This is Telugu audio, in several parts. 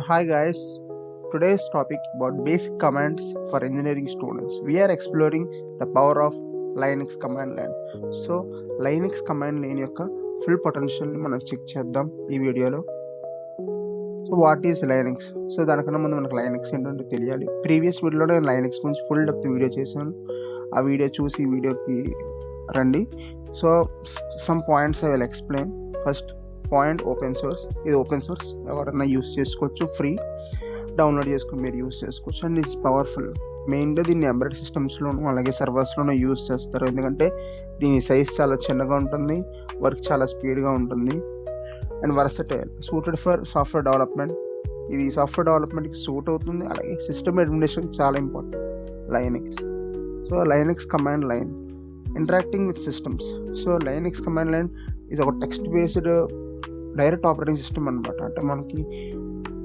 Hi guys, today's topic about basic commands for engineering students. We are exploring the power of Linux command line. So Linux command line యొక్క ఫుల్ పొటెన్షియల్ ని మనం చెక్ చేద్దాం ఈ వీడియోలో. So what is Linux? So దానికన్నా ముందు మనకు లైనక్స్ ఏంటంటే తెలియాలి. ప్రీవియస్ వీడియోలో నేను లైనక్స్ గురించి ఫుల్ డెప్త్ వీడియో చేశాను. ఆ వీడియో చూసి ఈ వీడియోకి రండి. So some points I will explain. First point open source. ఇది ఓపెన్ సోర్స్, ఎవరైనా యూస్ చేసుకోవచ్చు, ఫ్రీ డౌన్లోడ్ చేసుకుని మీరు యూస్ చేసుకోవచ్చు. And it's powerful. మెయిన్గా దీన్ని ఎంబెడెడ్ సిస్టమ్స్లోను అలాగే సర్వర్స్లోనూ యూస్ చేస్తారు, ఎందుకంటే దీని సైజ్ చాలా చిన్నగా ఉంటుంది, వర్క్ చాలా స్పీడ్గా ఉంటుంది. And versatile, suited for software development. ఇది సాఫ్ట్వేర్ డెవలప్మెంట్కి సూట్ అవుతుంది, అలాగే సిస్టమ్ అడ్మినిస్ట్రేషన్ చాలా important Linux. So Linux command line interacting with systems. So Linux command line ఇది ఒక text based direct operating system అనమాట. అంటే మనకి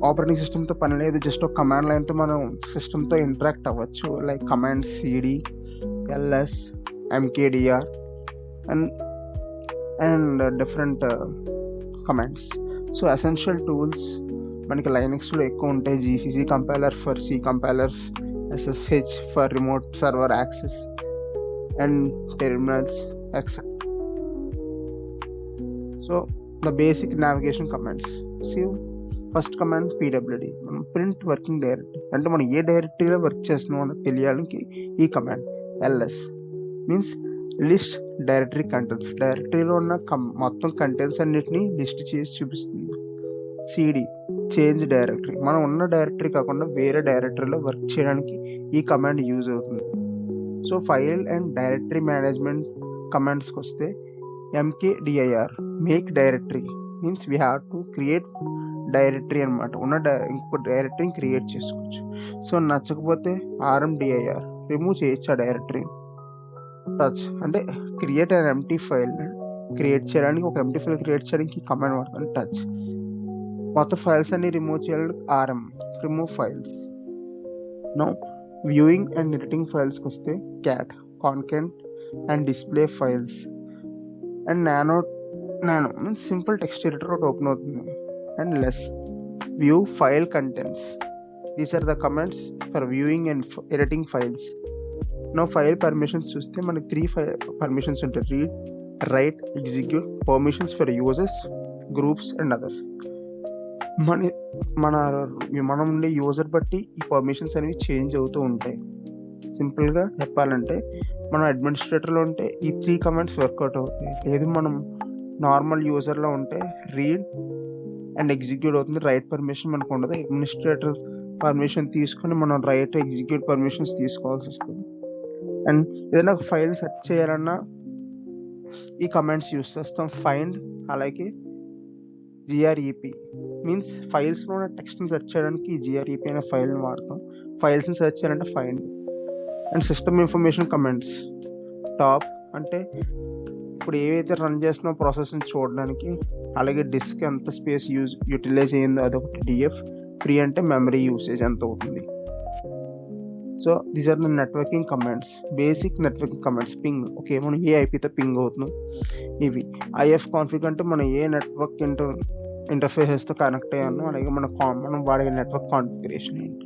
ఆపరేటింగ్ సిస్టమ్తో పని లేదు, జస్ట్ ఒక కమాండ్ లైన్తో మనం సిస్టమ్తో ఇంటరాక్ట్ అవ్వచ్చు. Like command CD, LS, MKDIR and different commands. So essential tools మనకి లైనక్స్లో ఎక్కువ ఉంటాయి. GCC compiler for C compilers, SSH for remote server access and terminals etcetera. So the basic navigation commands. See, first command pwd, మనం ప్రింట్ వర్కింగ్ డైరెక్టరీ, అంటే మనం ఏ డైరెక్టరీలో వర్క్ చేస్తున్నాం అని తెలియానికి ఈ command. ls means list directory contents, డైరెక్టరీలో ఉన్న మొత్తం కంటెంట్స్ అన్నిటిని లిస్ట్ చేసి చూపిస్తుంది. cd చేంజ్ డైరెక్టరీ, మనం ఉన్న డైరెక్టరీ కాకుండా వేరే డైరెక్టరీలో వర్క్ చేయడానికి ఈ కమాండ్ యూజ్ అవుతుంది. So file and directory management కమాండ్స్కి వస్తే mkdir make directory means we have to create directory అనమాట. ఉన్న ఇంకొక డైరెక్టరీని క్రియేట్ చేసుకోవచ్చు. సో నచ్చకపోతే rmdir రిమూవ్ చేయొచ్చు ఆ డైరెక్టరీ. టచ్ అంటే create and empty file create చేయడానికి, ఒక ఎంటీ ఫైల్ క్రియేట్ చేయడానికి కమాండ్ వాడతాను టచ్. మొత్తం ఫైల్స్ అన్ని రిమూవ్ చేయడానికి rm remove files. No viewing and editing ఫైల్స్కి వస్తే cat concatenate and display files. And nano means simple text editor ఒకటి ఓపెన్ అవుతుంది. And less view file contents. These are the commands for viewing and editing files. No file permissions చూస్తే మనకి 3 పర్మిషన్స్ ఉంటాయి: read, write, execute. Permissions for users, groups and others. మనం ఉండే యూజర్ బట్టి ఈ పర్మిషన్స్ అనేవి చేంజ్ అవుతూ ఉంటాయి. సింపుల్గా చెప్పాలంటే మనం అడ్మినిస్ట్రేటర్లో ఉంటే ఈ 3 కమాండ్స్ వర్కౌట్ అవుతాయి. లేదు మనం నార్మల్ యూజర్లో ఉంటే రీడ్ అండ్ ఎగ్జిక్యూట్ అవుతుంది, రైట్ పర్మిషన్ మనకు ఉండదు. అడ్మినిస్ట్రేటర్ పర్మిషన్ తీసుకొని మనం రైట్, ఎగ్జిక్యూట్ పర్మిషన్స్ తీసుకోవాల్సి వస్తుంది. అండ్ ఏదైనా ఒక ఫైల్ సెర్చ్ చేయాలన్నా ఈ కమాండ్స్ యూస్ చేస్తాం. ఫైండ్ అలాగే grep మీన్స్ ఫైల్స్లో ఉన్న టెక్స్ట్ని సెర్చ్ చేయడానికి ఈ grep అనే ఫైల్ని వాడతాం. ఫైల్స్ని సెర్చ్ చేయాలంటే find. And system information commands. Top అంటే ఇప్పుడు ఏవైతే రన్ చేస్తున్నా ప్రాసెస్ని చూడడానికి, అలాగే డిస్క్ ఎంత స్పేస్ యూటిలైజ్ అయ్యిందో అదొకటి. df ఫ్రీ అంటే మెమరీ యూసేజ్ ఎంత అవుతుంది. So these are the networking commands, basic networking commands. Ping, okay మనం ఏ ఐపీతో పింగ్ అవుతున్నాం ఇవి. if కాన్ఫిగ్ అంటే మనం ఏ నెట్వర్క్ ఇంటర్ఫేసెస్తో కనెక్ట్ అయ్యాను, అలాగే మనం వాడే నెట్వర్క్ కాన్ఫిగరేషన్ ఏంటి.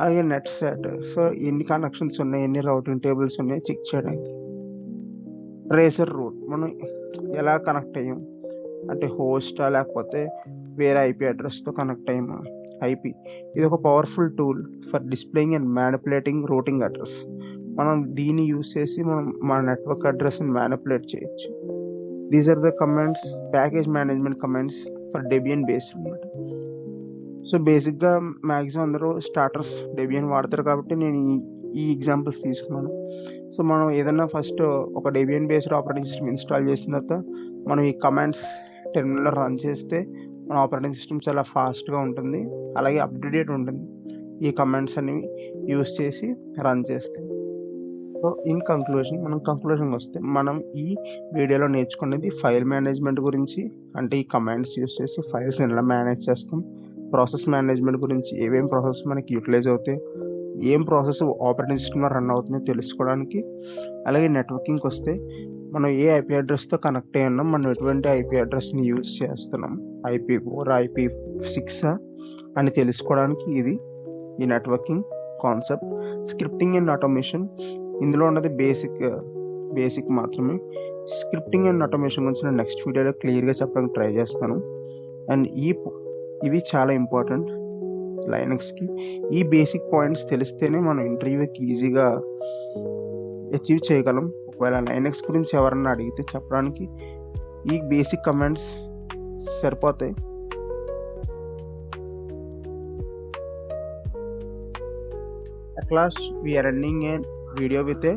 అలాగే నెట్ సెట్, సో ఎన్ని కనెక్షన్స్ ఉన్నాయి, ఎన్ని రౌటింగ్ టేబుల్స్ ఉన్నాయి చెక్ చేయడానికి. ట్రేసర్ రూట్, మనం ఎలా కనెక్ట్ అయ్యాం అంటే హోస్టా లేకపోతే వేరే ఐపీ అడ్రస్తో కనెక్ట్ అయ్యామా. ఐపీ ఇది ఒక powerful tool for displaying and manipulating routing address. మనం దీన్ని యూస్ చేసి మనం మన నెట్వర్క్ అడ్రస్ని మ్యానిపులేట్ చేయొచ్చు. These are the commands. Package management commands for Debian based అనమాట. సో బేసిక్గా మ్యాక్సిమం అందరూ స్టార్టర్స్ డెబియన్ వాడతారు కాబట్టి నేను ఈ ఎగ్జాంపుల్స్ తీసుకున్నాను. సో మనం ఏదన్నా ఫస్ట్ ఒక Debian based operating system install చేసిన తర్వాత మనం ఈ కమాండ్స్ టెర్మినల్లో రన్ చేస్తే మన ఆపరేటింగ్ సిస్టమ్ చాలా ఫాస్ట్గా ఉంటుంది, అలాగే అప్డేట్ ఉంటుంది ఈ కమాండ్స్ అనేవి యూస్ చేసి రన్ చేస్తే. సో ఇన్ కంక్లూజన్కి వస్తే మనం ఈ వీడియోలో నేర్చుకునేది ఫైల్ మేనేజ్మెంట్ గురించి, అంటే ఈ కమాండ్స్ యూస్ చేసి ఫైల్స్ ఎలా మేనేజ్ చేస్తాం. ప్రాసెస్ మేనేజ్మెంట్ గురించి, ఏమేం ప్రాసెస్ మనకి యూటిలైజ్ అవుతాయి, ఏం ప్రాసెస్ ఆపరేటింగ్ సిస్టమ్లో రన్ అవుతుందో తెలుసుకోవడానికి. అలాగే నెట్వర్కింగ్కి వస్తే మనం ఏ ఐపీ అడ్రస్తో కనెక్ట్ అయ్యి ఉన్నాం, మనం ఎటువంటి ఐపీ అడ్రస్ని యూజ్ చేస్తున్నాం, IP4, IP6 అని తెలుసుకోవడానికి ఇది ఈ networking concept. Scripting and automation, ఇందులో ఉన్నది బేసిక్ మాత్రమే. స్క్రిప్టింగ్ అండ్ ఆటోమేషన్ గురించి నేను నెక్స్ట్ వీడియోలో క్లియర్గా చెప్పడానికి ట్రై చేస్తాను. అండ్ ఇవి చాలా ఇంపార్టెంట్ లైనక్స్కి. ఈ బేసిక్ పాయింట్స్ తెలిస్తేనే మనం ఇంటర్వ్యూకి ఈజీగా అచీవ్ చేయగలం. ఒకవేళ లైనక్స్ గురించి ఎవరన్నా అడిగితే చెప్పడానికి ఈ బేసిక్ కమాండ్స్ సరిపోతాయి. At last, we are ending a video with a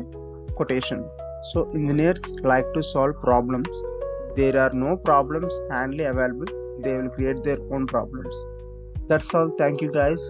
quotation. So, engineers like to solve problems. There are no problems handily available. They will create their own problems. That's all. Thank you, guys.